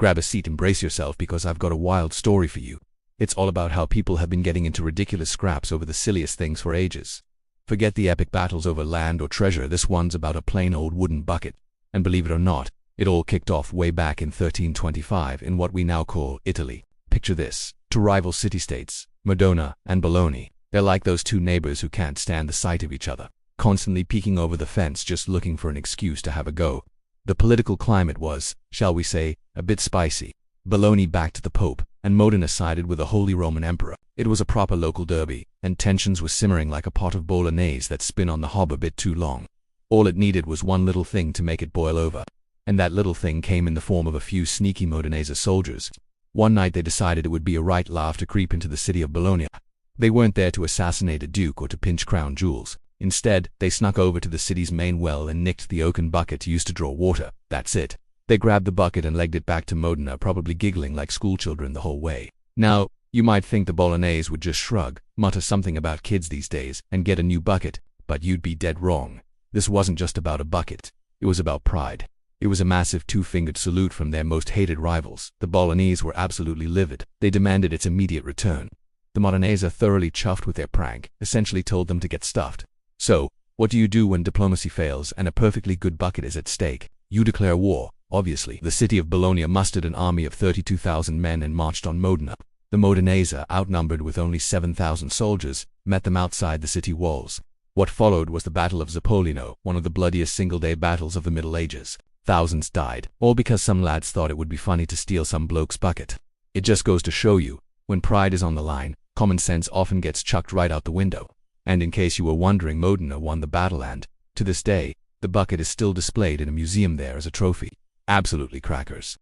Grab a seat and brace yourself because I've got a wild story for you. It's all about how people have been getting into ridiculous scraps over the silliest things for ages. Forget the epic battles over land or treasure, this one's about a plain old wooden bucket. And believe it or not, it all kicked off way back in 1325 in what we now call Italy. Picture this. Two rival city-states, Modena and Bologna. They're like those two neighbors who can't stand the sight of each other, constantly peeking over the fence just looking for an excuse to have a go. The political climate was, shall we say, a bit spicy. Bologna backed the Pope, and Modena sided with the Holy Roman Emperor. It was a proper local derby, and tensions were simmering like a pot of bolognese that's been on the hob a bit too long. All it needed was one little thing to make it boil over. And that little thing came in the form of a few sneaky Modenese soldiers. One night they decided it would be a right laugh to creep into the city of Bologna. They weren't there to assassinate a duke or to pinch crown jewels. Instead, they snuck over to the city's main well and nicked the oaken bucket used to draw water. That's it. They grabbed the bucket and legged it back to Modena, probably giggling like schoolchildren the whole way. Now, you might think the Bolognese would just shrug, mutter something about kids these days, and get a new bucket, but you'd be dead wrong. This wasn't just about a bucket. It was about pride. It was a massive two-fingered salute from their most hated rivals. The Bolognese were absolutely livid. They demanded its immediate return. The Modenese, thoroughly chuffed with their prank, essentially told them to get stuffed. So, what do you do when diplomacy fails and a perfectly good bucket is at stake? You declare war, obviously. The city of Bologna mustered an army of 32,000 men and marched on Modena. The Modenese, outnumbered with only 7,000 soldiers, met them outside the city walls. What followed was the Battle of Zappolino, one of the bloodiest single-day battles of the Middle Ages. Thousands died, all because some lads thought it would be funny to steal some bloke's bucket. It just goes to show you, when pride is on the line, common sense often gets chucked right out the window. And in case you were wondering, Modena won the battle and, to this day, the bucket is still displayed in a museum there as a trophy. Absolutely crackers.